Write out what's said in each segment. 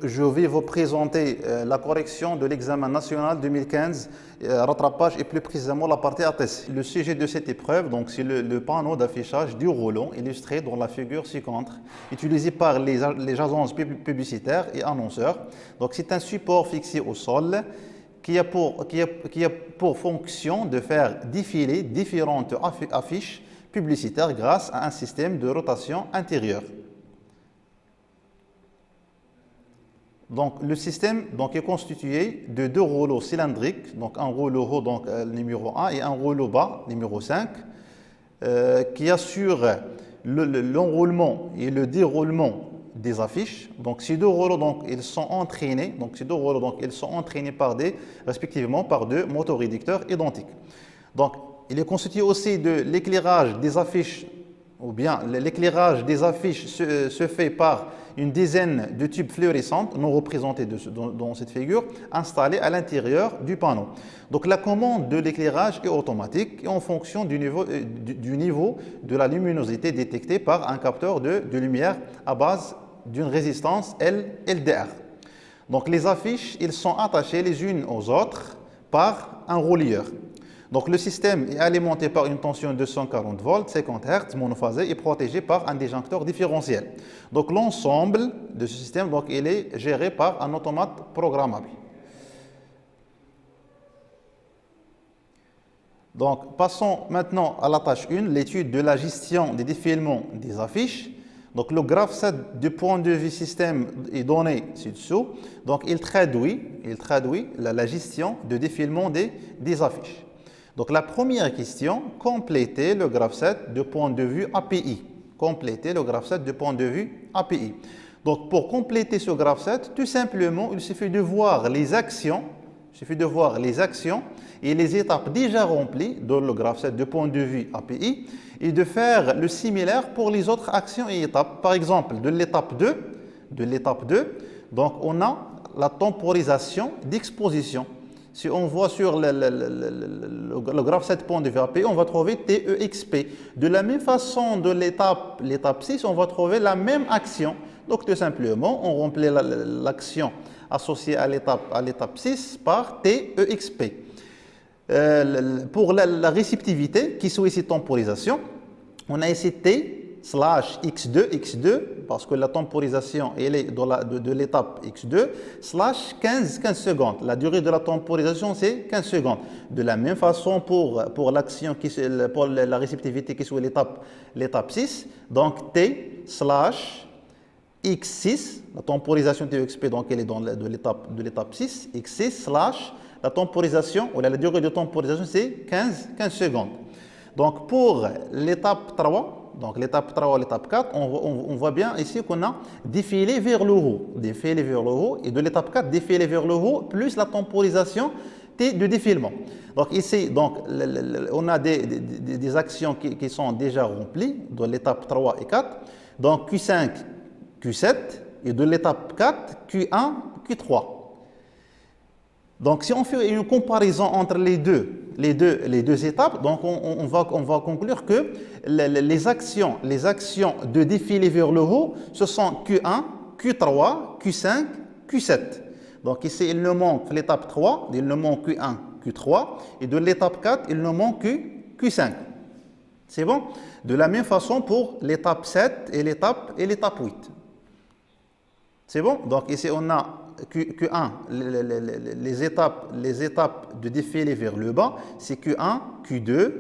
je vais vous présenter la correction de l'examen national 2015, rattrapage et plus précisément la partie ATC. Le sujet de cette épreuve, donc, c'est le panneau d'affichage du rouleau illustré dans la figure ci-contre, utilisé par les agences publicitaires et annonceurs. Donc, c'est un support fixé au sol qui a pour fonction de faire défiler différentes affiches publicitaires grâce à un système de rotation intérieure. Donc, le système est constitué de deux rouleaux cylindriques, donc un rouleau haut, donc numéro 1, et un rouleau bas, numéro 5, qui assurent l'enroulement et le déroulement des affiches. Donc, ces deux rouleaux, ils sont entraînés, respectivement par deux motoréducteurs identiques. Donc, il est constitué aussi de l'éclairage des affiches, ou bien l'éclairage des affiches se fait par une dizaine de tubes fluorescents, non représentés dans cette figure, installés à l'intérieur du panneau. Donc la commande de l'éclairage est automatique et en fonction du niveau de la luminosité détectée par un capteur de lumière à base d'une résistance LDR. Donc les affiches, ils sont attachées les unes aux autres par un relieur. Donc le système est alimenté par une tension de 240 volts, 50 Hz, monophasé et protégé par un disjoncteur différentiel. Donc l'ensemble de ce système, il est géré par un automate programmable. Donc passons maintenant à la tâche 1, l'étude de la gestion des défilements des affiches. Donc le graphe 7 du point de vue système est donné ci-dessous. Donc il traduit la gestion de défilement des affiches. Donc la première question, compléter le graphe 7 du point de vue API. Compléter le graphe 7 du point de vue API. Donc pour compléter ce graphe 7, tout simplement, il suffit de voir les actions, et les étapes déjà remplies dans le graphe 7 du point de vue API et de faire le similaire pour les autres actions et étapes. Par exemple, de l'étape 2, donc on a la temporisation d'exposition. Si on voit sur le graphe 7 point de vue API, on va trouver TEXP. De la même façon, de l'étape 6, on va trouver la même action. Donc tout simplement, on remplit l'action associée à l'étape 6 par TEXP. Pour la réceptivité qui sollicite temporisation, on a ici T/X2, parce que la temporisation elle est de l'étape X2, /15 secondes. La durée de la temporisation, c'est 15 secondes. De la même façon, pour l'action, pour la réceptivité qui est sur l'étape 6, donc T/X6, la temporisation TXP, donc elle est de l'étape 6, X6 / la temporisation, ou la durée de temporisation, c'est 15 secondes. Donc pour l'étape 3, l'étape 4, on voit bien ici qu'on a défilé vers le haut, et de l'étape 4, défilé vers le haut, plus la temporisation T de défilement. Donc ici, on a des actions qui sont déjà remplies dans l'étape 3 et 4, donc Q5, Q7, et de l'étape 4, Q1, Q3. Donc, si on fait une comparaison entre les deux étapes, donc on va conclure que les actions de défiler vers le haut, ce sont Q1, Q3, Q5, Q7. Donc ici, il nous manque l'étape 3, il nous manque Q1, Q3, et de l'étape 4, il nous manque Q5. C'est bon? De la même façon pour l'étape 7 et l'étape 8. C'est bon? Donc ici, on a Q1, les étapes de défilé vers le bas, c'est Q1, Q2,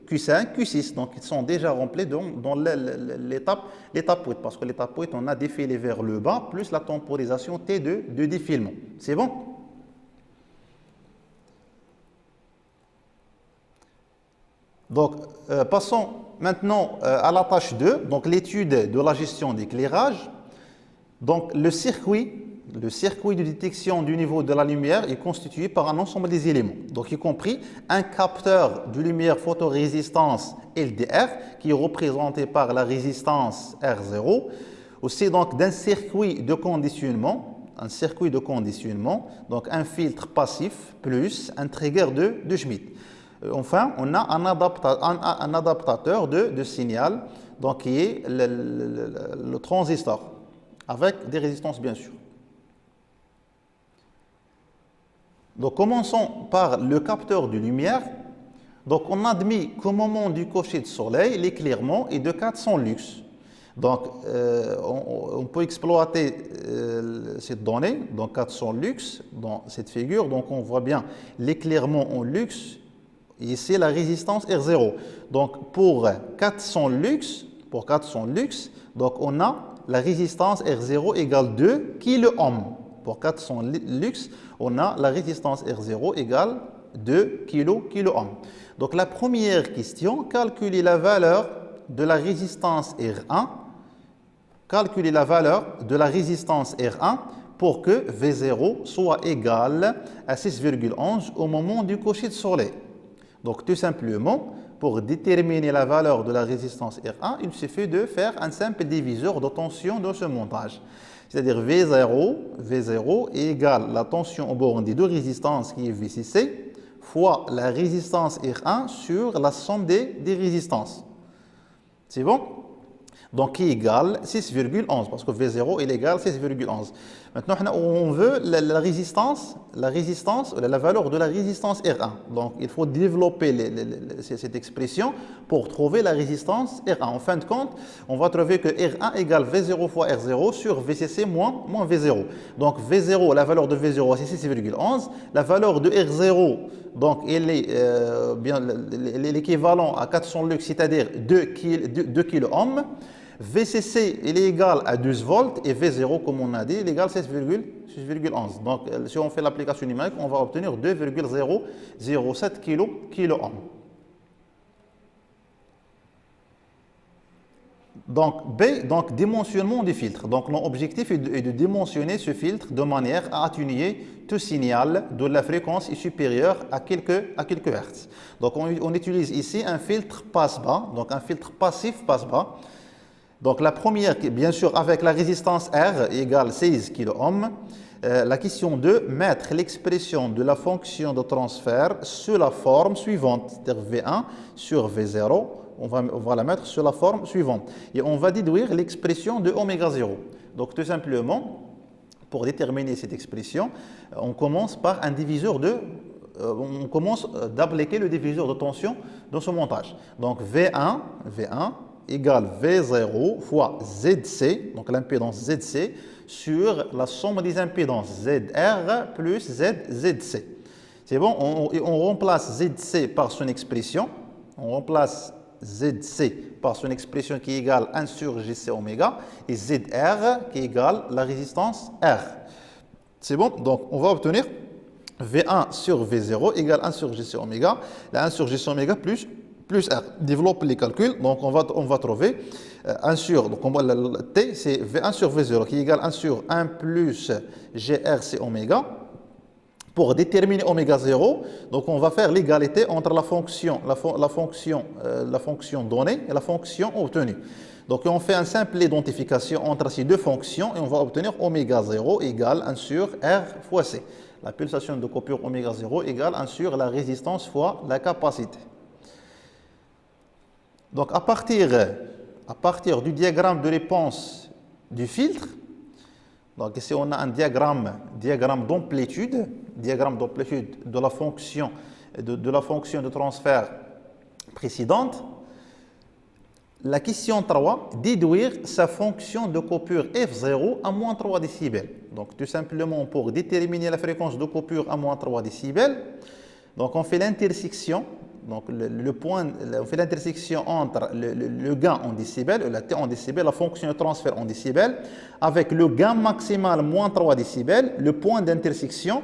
Q5, Q6. Donc, ils sont déjà remplis dans l'étape 8. Parce que l'étape 8, on a défilé vers le bas, plus la temporisation T de défilement. C'est bon? Donc, passons maintenant à la tâche 2, donc l'étude de la gestion d'éclairage. Donc, le circuit de détection du niveau de la lumière est constitué par un ensemble des éléments, donc y compris un capteur de lumière photorésistance LDR qui est représenté par la résistance R0, aussi donc d'un circuit de conditionnement, donc un filtre passif plus un trigger de Schmitt. Enfin, on a un adaptateur de signal, donc qui est le transistor, avec des résistances bien sûr. Donc, commençons par le capteur de lumière. Donc, on admet qu'au moment du coucher de soleil, l'éclairement est de 400 lux. Donc, on peut exploiter cette donnée, donc 400 lux, dans cette figure. Donc, on voit bien l'éclairement en lux. Ici, la résistance R0. Donc, pour 400 lux, donc on a la résistance R0 égale 2 kΩ. Pour 400 lux, on a la résistance R0 égale 2 kΩ. Donc, la première question, calculer la valeur de la résistance R1. Calculer la valeur de la résistance R1 pour que V0 soit égal à 6,11 au moment du coucher de soleil. Donc, tout simplement, pour déterminer la valeur de la résistance R1, il suffit de faire un simple diviseur de tension dans ce montage. C'est-à-dire V0 égale la tension au borne des deux résistances qui est VCC fois la résistance R1 sur la somme des résistances. C'est bon? Donc, qui égale 6,11 parce que V0 est égal à 6,11. Maintenant, on veut la valeur de la résistance R1. Donc, il faut développer cette expression pour trouver la résistance R1. En fin de compte, on va trouver que R1 égale V0 fois R0 sur VCC moins V0. Donc, V0, la valeur de V0 c'est 6,11. La valeur de R0, donc, elle est l'équivalent à 400 lux, c'est-à-dire 2 kΩ. VCC il est égal à 12 volts et V0, comme on a dit, il est égal à 6,11. Donc, si on fait l'application numérique, on va obtenir 2,007 kΩ. Donc, B, donc dimensionnement du filtre. Donc, l'objectif est de dimensionner ce filtre de manière à atténuer tout signal dont la fréquence est supérieure à quelques Hertz. Donc, on utilise ici un filtre passe-bas, donc un filtre passif passe-bas. Donc, la première, bien sûr, avec la résistance R égale 16 kΩ. La question 2, mettre l'expression de la fonction de transfert sur la forme suivante, c'est-à-dire V1 sur V0. On va la mettre sur la forme suivante. Et on va déduire l'expression de ω0. Donc, tout simplement, pour déterminer cette expression, on commence par un diviseur on commence d'appliquer le diviseur de tension dans ce montage. Donc, V1 égale V0 fois ZC, donc l'impédance ZC, sur la somme des impédances ZR plus ZC. C'est bon, on remplace ZC par son expression. On remplace ZC par son expression qui est égale 1 sur GC oméga et ZR qui est égale la résistance R. C'est bon, donc on va obtenir V1 sur V0 égale 1 sur GC oméga, la 1 sur GC oméga plus R. Développe les calculs, donc on va trouver 1 sur, donc T c'est V1 sur V0 qui est égal à 1 sur 1 plus GRC oméga. Pour déterminer ω0, donc on va faire l'égalité entre la fonction donnée et la fonction obtenue. Donc on fait une simple identification entre ces deux fonctions et on va obtenir ω0 égale 1 sur R fois C. La pulsation de coupure ω0 égale 1 sur la résistance fois la capacité. Donc à partir du diagramme de réponse du filtre, donc ici on a un diagramme d'amplitude de la fonction de transfert précédente. La question 3, déduire sa fonction de coupure F0 à moins 3 décibels. Donc tout simplement pour déterminer la fréquence de coupure à moins 3 décibels, donc on fait l'intersection. Donc, on fait l'intersection entre le gain en décibels, la T en décibels, la fonction de transfert en décibels, avec le gain maximal moins 3 décibels, le point d'intersection.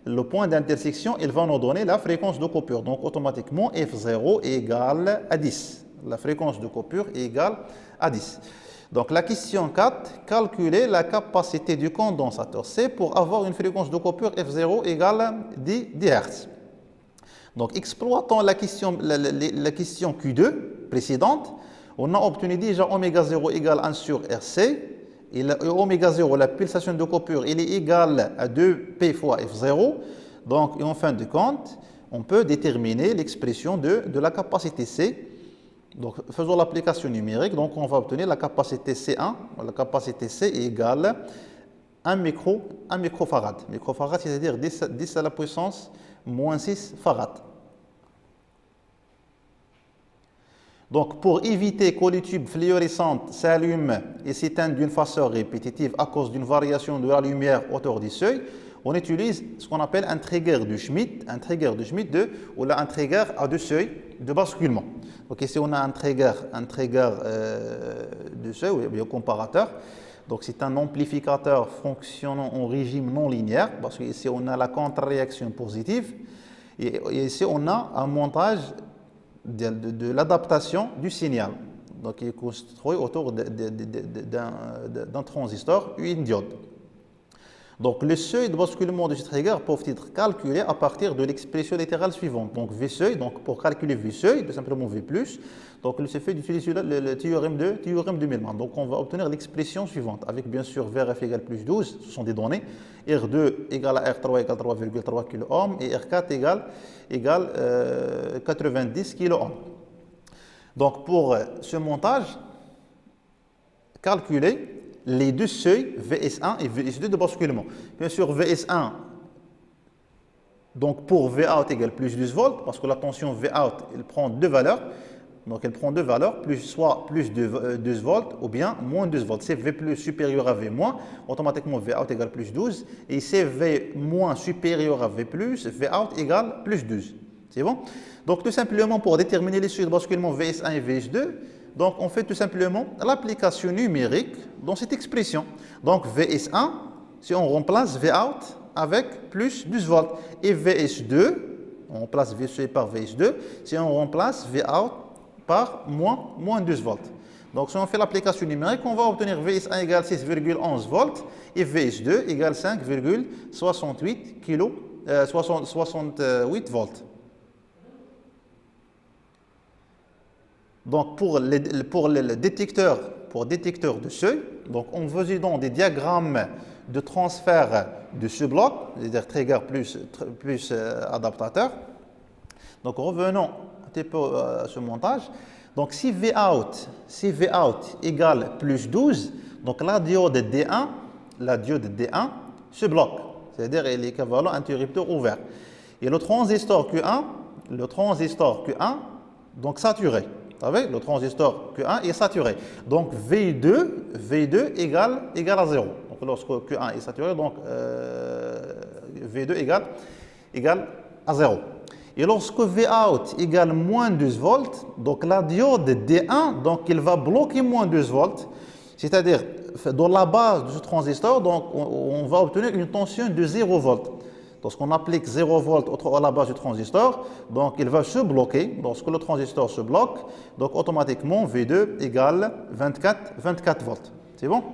Le point d'intersection, il va nous donner la fréquence de coupure. Donc, automatiquement, F0 est égal à 10. La fréquence de coupure est égale à 10. Donc, la question 4, calculer la capacité du condensateur C pour avoir une fréquence de coupure F0 égale à 10 Hz. Donc, exploitant la question Q2 précédente, on a obtenu déjà ω0 égale 1 sur RC. Et ω0, la pulsation de coupure, il est égal à 2P fois F0. Donc, en fin de compte, on peut déterminer l'expression de la capacité C. Donc, faisons l'application numérique. Donc, on va obtenir la capacité C1. La capacité C est égale 1 microfarad. Microfarad, c'est-à-dire 10 à la puissance moins 6 farad. Donc, pour éviter que les tubes fluorescentes s'allument et s'éteignent d'une façon répétitive à cause d'une variation de la lumière autour du seuil, on utilise ce qu'on appelle un trigger de Schmitt, ou là, un trigger à deux seuils de basculement. Donc ici, on a un trigger de seuil, ou bien comparateur. Donc c'est un amplificateur fonctionnant en régime non linéaire, parce qu'ici, on a la contre-réaction positive. Et ici, on a un montage de l'adaptation du signal. Donc il est construit autour d'un transistor ou une diode. Donc les seuils de basculement de ce trigger peuvent être calculés à partir de l'expression littérale suivante. Donc V seuil, donc pour calculer V seuil, tout simplement V+, donc il se fait d'utiliser le théorème de Millman. Donc on va obtenir l'expression suivante, avec bien sûr VRF égale plus 12, ce sont des données, R2 égale à R3 égale 3,3 kΩ et R4 égale 90 kΩ. Donc pour ce montage, calculer les deux seuils VS1 et VS2 de basculement. Bien sûr, VS1, donc pour Vout égale plus 12 volts, parce que la tension Vout, elle prend deux valeurs. Donc elle prend deux valeurs, soit plus de 12 volts ou bien moins 12 volts. C'est V plus supérieur à V moins, automatiquement Vout égale plus 12. Et c'est V moins supérieur à V plus, Vout égale plus 12. C'est bon? Donc tout simplement pour déterminer les seuils de basculement VS1 et VS2, donc on fait tout simplement l'application numérique dans cette expression. Donc VS1, si on remplace Vout avec plus 12 volts. Et VS2, on remplace VS2 par VS2, si on remplace Vout par moins 12 volts. Donc si on fait l'application numérique, on va obtenir VS1 égale 6,11 volts et VS2 égale 5,68 volts. Donc pour le détecteur de seuil, donc en faisant des diagrammes de transfert de ce bloc, c'est-à-dire trigger plus adaptateur. Donc revenons un petit peu à ce montage. Donc si Vout égale plus 12, donc la diode D1 se bloque, c'est-à-dire elle est équivalent à un interrupteur ouvert. Et le transistor Q1, donc saturé. Vous savez, le transistor Q1 est saturé. Donc V2 égale à 0. Donc lorsque Q1 est saturé, donc V2 égale à 0. Et lorsque Vout égale moins 12 volts, donc la diode D1, donc il va bloquer moins 12 volts. C'est-à-dire, dans la base de ce transistor, donc on va obtenir une tension de 0 volts. Lorsqu'on applique 0 volts à la base du transistor, donc il va se bloquer. Lorsque le transistor se bloque, donc automatiquement V2 égale 24 volts. C'est bon?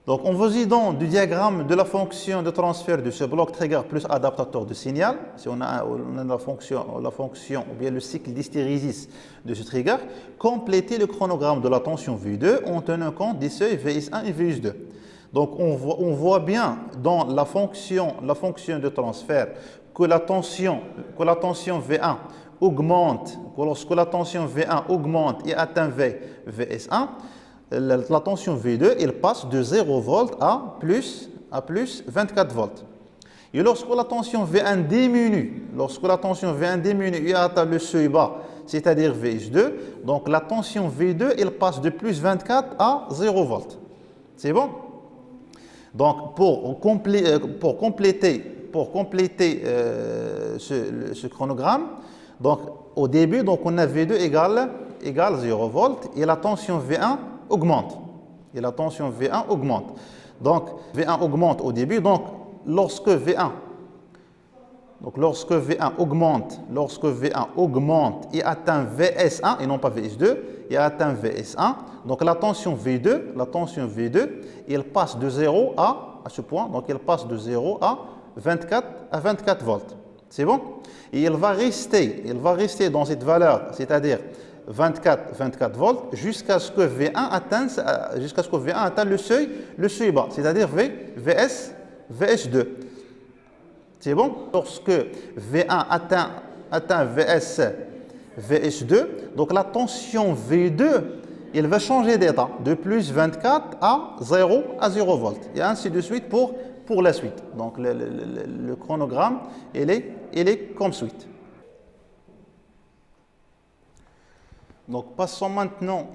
Donc en faisant du diagramme de la fonction de transfert de ce bloc trigger plus adaptateur de signal, si on a la fonction ou bien le cycle d'hystérésis de ce trigger, compléter le chronogramme de la tension V2 en tenant compte des seuils VS1 et VS2. Donc on voit bien dans la fonction de transfert que la tension V1 augmente, que lorsque la tension V1 augmente et atteint VS1, la tension V2 elle passe de 0 volts à plus 24 volts. Et lorsque la tension V1 diminue, et atteint le seuil bas, c'est-à-dire VS2, donc la tension V2 elle passe de plus 24 à 0 volts. C'est bon? Donc, pour compléter ce chronogramme, donc, au début, donc, on a V2 égale 0 volts et la tension V1 augmente. Donc, V1 augmente au début. Donc, lorsque V1 augmente et atteint VS1 et non pas VS2, et atteint VS1, donc la tension V2, elle passe de 0 à ce point, donc elle passe de 0 à 24 volts. C'est bon? Et elle va rester dans cette valeur, c'est-à-dire 24 volts, jusqu'à ce que V1 atteigne le seuil bas, c'est-à-dire VS2. C'est bon? Lorsque V1 atteint VS2, donc la tension V2, il va changer d'état de plus 24 à 0 volts. Et ainsi de suite pour la suite. Donc le chronogramme, il est comme suite. Donc passons maintenant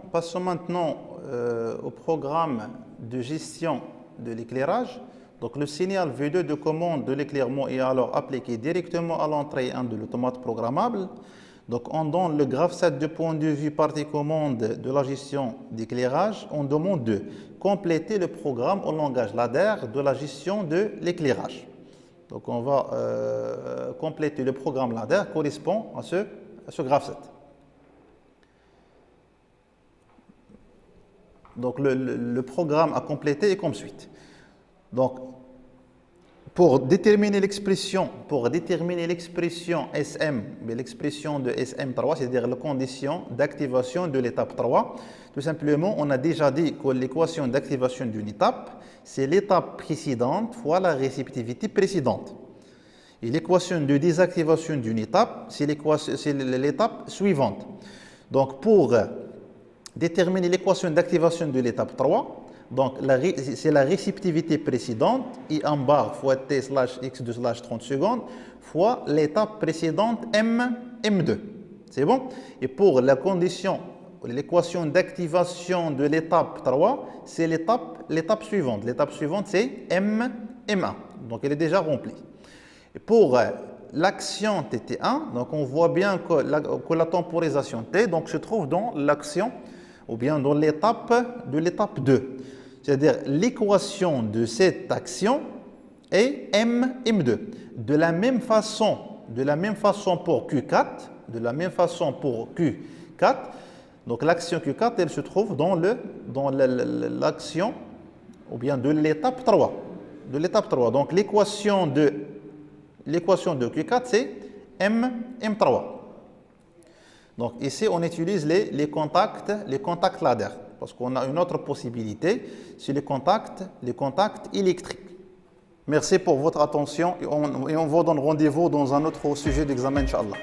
au programme de gestion de l'éclairage. Donc le signal V2 de commande de l'éclairement est alors appliqué directement à l'entrée 1 de l'automate programmable. Donc on donne le graphe 7 de point de vue partie commande de la gestion d'éclairage. On demande de compléter le programme au langage ladder de la gestion de l'éclairage. Donc on va compléter le programme ladder correspond à ce graphe 7. Donc le programme à compléter est comme suit. Donc pour déterminer l'expression SM, l'expression de SM3, c'est-à-dire la condition d'activation de l'étape 3, tout simplement, on a déjà dit que l'équation d'activation d'une étape, c'est l'étape précédente fois la réceptivité précédente. Et l'équation de désactivation d'une étape, c'est l'étape suivante. Donc pour déterminer l'équation d'activation de l'étape 3, donc c'est la réceptivité précédente, I en barre fois T slash X2 slash 30 secondes, fois l'étape précédente M2. C'est bon? Et pour la condition, l'équation d'activation de l'étape 3, c'est l'étape suivante. L'étape suivante, c'est M1. Donc elle est déjà remplie. Et pour l'action TT1, donc on voit bien que la temporisation T donc, se trouve dans l'action ou bien dans l'étape 2. C'est-à-dire l'équation de cette action est M2. De la même façon pour Q4, donc l'action Q4, elle se trouve dans l'action ou bien de l'étape 3. Donc l'équation de Q4, c'est M3. Donc ici, on utilise les contacts ladder. Parce qu'on a une autre possibilité, c'est les contacts électriques. Merci pour votre attention et on vous donne rendez-vous dans un autre sujet d'examen, Inch'Allah.